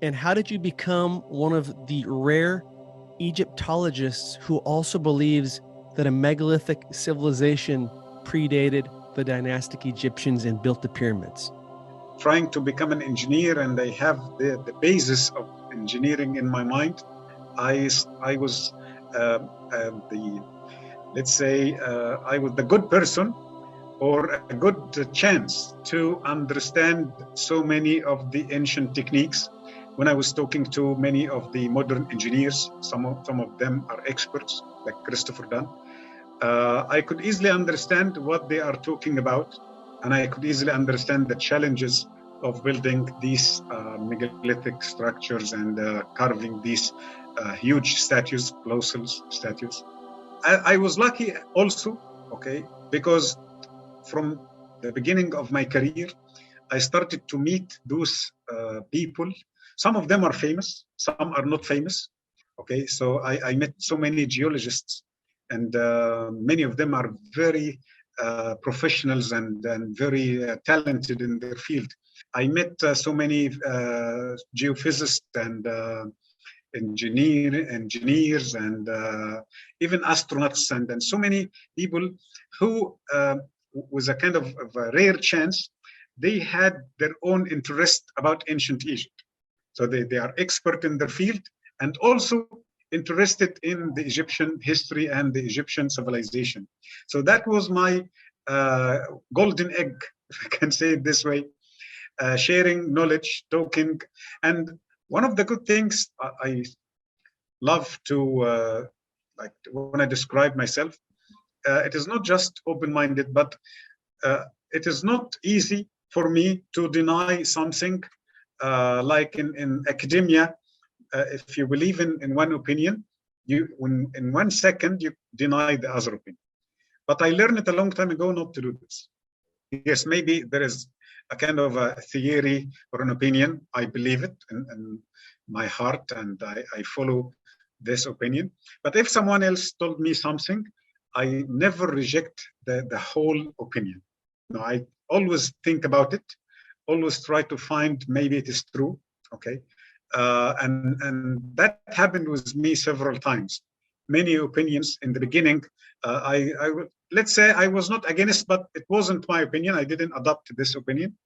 And how did you become one of the rare Egyptologists who also believes that a megalithic civilization predated the dynastic Egyptians and built the pyramids? Trying to become an engineer, and I have the basis of engineering in my mind. I was the let's say I was the good person or a good chance to understand so many of the ancient techniques. When I was talking to many of the modern engineers, some of them are experts, like Christopher Dunn. I could easily understand what they are talking about, and I could easily understand the challenges of building these megalithic structures and carving these huge statues, colossal statues. I was lucky also, okay, because from the beginning of my career, I started to meet those people. Some of them are famous, some are not famous. Okay, so I met so many geologists, and many of them are very professionals and very talented in their field. I met so many geophysicists and engineers and even astronauts and so many people who was a kind of a rare chance. They had their own interest about ancient Egypt. So they are expert in their field and also interested in the Egyptian history and the Egyptian civilization. So that was my golden egg, if I can say it this way, sharing knowledge, talking. And one of the good things I love to, like when I describe myself, it is not just open-minded, but it is not easy for me to deny something. Like in academia, if you believe in one opinion, in 1 second you deny the other opinion. But I learned it a long time ago not to do this. Yes, maybe there is a kind of a theory or an opinion. I believe it in my heart, and I follow this opinion. But if someone else told me something, I never reject the whole opinion. No, I always think about it, always try to find maybe it is true. Okay, and that happened with me several times. Many opinions in the beginning, I let's say I was not against, but it wasn't my opinion. I didn't adopt this opinion.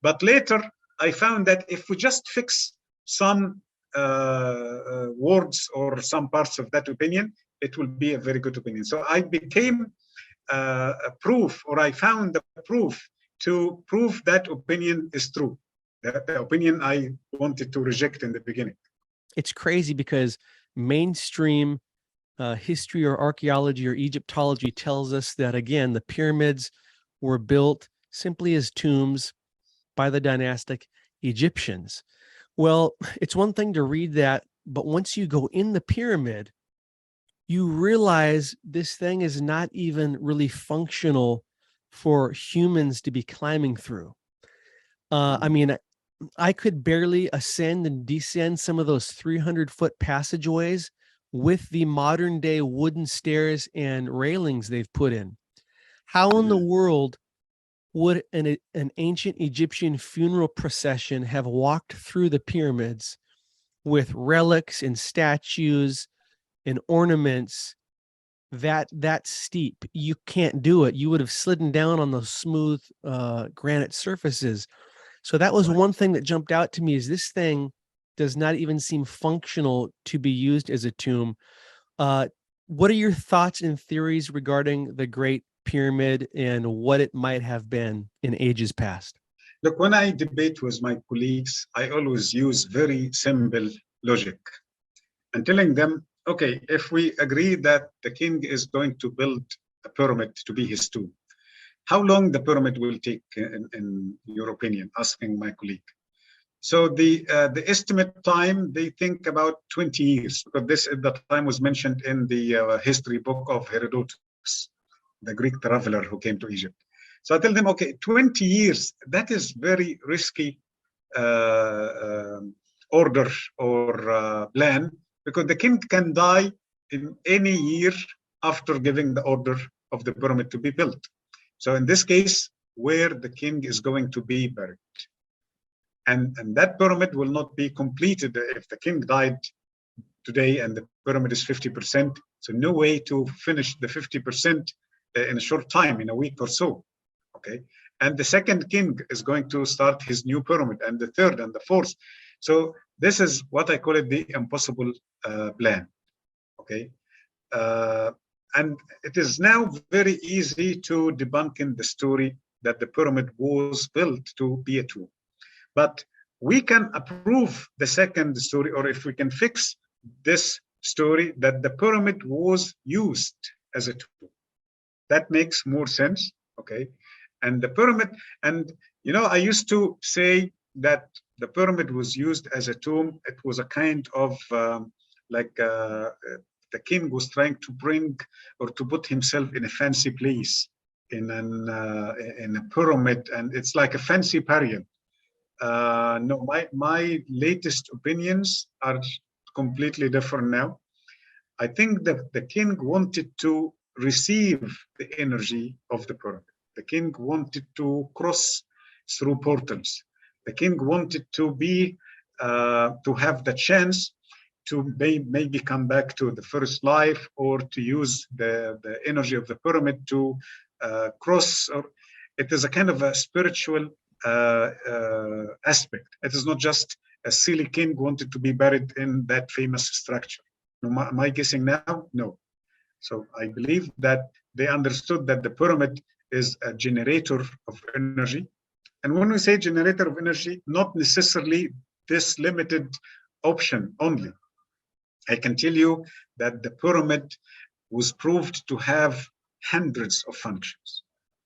But later, I found that if we just fix some words or some parts of that opinion, it will be a very good opinion. So I became a proof, or I found the proof to prove that opinion is true. The opinion I wanted to reject in the beginning. It's crazy because mainstream history or archaeology or Egyptology tells us that, again, the pyramids were built simply as tombs by the dynastic Egyptians. Well, it's one thing to read that, but once you go in the pyramid, you realize this thing is not even really functional for humans to be climbing through. I mean, I could barely ascend and descend some of those 300-foot passageways with the modern day wooden stairs and railings they've put in. How in the world would an ancient Egyptian funeral procession have walked through the pyramids with relics and statues and ornaments that steep? You can't do it. You would have slidden down on those smooth granite surfaces. So that was one thing that jumped out to me, is this thing does not even seem functional to be used as a tomb. What are your thoughts and theories regarding the Great Pyramid and what it might have been in ages past? Look, when I debate with my colleagues, I always use very simple logic and telling them, okay, if we agree that the king is going to build a pyramid to be his tomb, how long the pyramid will take, in your opinion? Asking my colleague. So the estimate time, they think about 20 years, because this at the time was mentioned in the history book of Herodotus, the Greek traveler who came to Egypt. So I tell them, okay, 20 years, that is very risky order or plan, because the king can die in any year after giving the order of the pyramid to be built. So in this case, where the king is going to be buried. and that pyramid will not be completed if the king died today and the pyramid is 50%. So no way to finish the 50% in a short time, in a week or so. Okay, and the second king is going to start his new pyramid, and the third and the fourth. So this is what I call it the impossible plan. Okay, and it is now very easy to debunk in the story that the pyramid was built to be a tomb. But we can approve the second story, or if we can fix this story, that the pyramid was used as a tomb. That makes more sense, okay? And the pyramid, and you know, I used to say that the pyramid was used as a tomb. It was a kind of the king was trying to bring or to put himself in a fancy place in a pyramid, and it's like a fancy burial. No, my latest opinions are completely different now. I think that the king wanted to receive the energy of the pyramid. The king wanted to cross through portals. The king wanted to be to have the chance to maybe come back to the first life, or to use the energy of the pyramid to cross. Or it is a kind of a spiritual aspect. It is not just a silly king wanted to be buried in that famous structure. Am I guessing now? No. So I believe that they understood that the pyramid is a generator of energy. And when we say generator of energy, not necessarily this limited option only. I can tell you that the pyramid was proved to have hundreds of functions,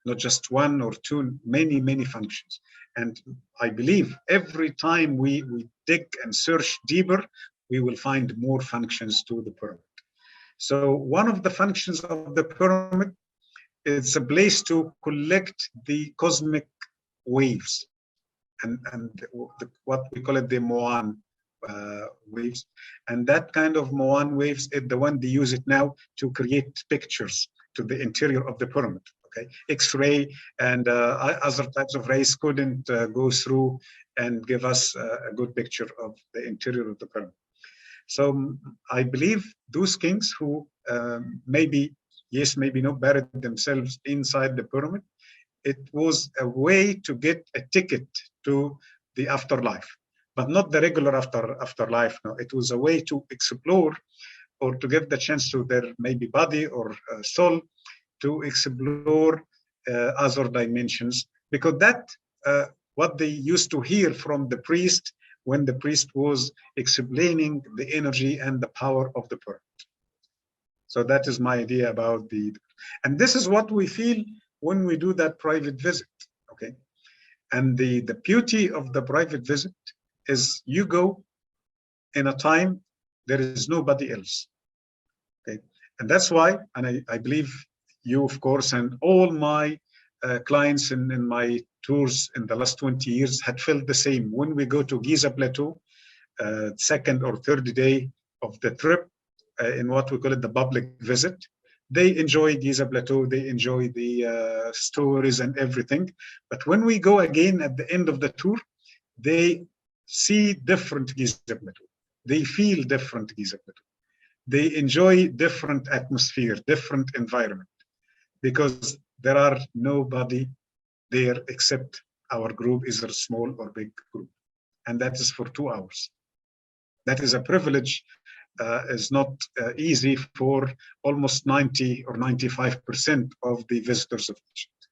not just one or two, many, many functions. And I believe every time we dig and search deeper, we will find more functions to the pyramid. So one of the functions of the pyramid is a place to collect the cosmic waves, and what we call it the Moan waves. And that kind of Moan waves is the one they use it now to create pictures to the interior of the pyramid. Okay, X-ray and other types of rays couldn't go through and give us a good picture of the interior of the pyramid. So I believe those kings who maybe yes, maybe not buried themselves inside the pyramid, it was a way to get a ticket to the afterlife, but not the regular afterlife. No, it was a way to explore, or to give the chance to their maybe body or soul to explore other dimensions, because that what they used to hear from the priest when the priest was explaining the energy and the power of the pyramid. So that is my idea about and this is what we feel when we do that private visit, okay? And the beauty of the private visit is you go in a time there is nobody else, okay? And that's why, and I believe you, of course, and all my clients in my tours in the last 20 years had felt the same. When we go to Giza Plateau, second or third day of the trip, in what we call it the public visit, they enjoy Giza Plateau, they enjoy the stories and everything. But when we go again at the end of the tour, they see different Giza Plateau. They feel different Giza Plateau. They enjoy different atmosphere, different environment, because there are nobody there except our group, is a small or big group. And that is for 2 hours. That is a privilege. Is not easy for almost 90 or 95% of the visitors of Egypt.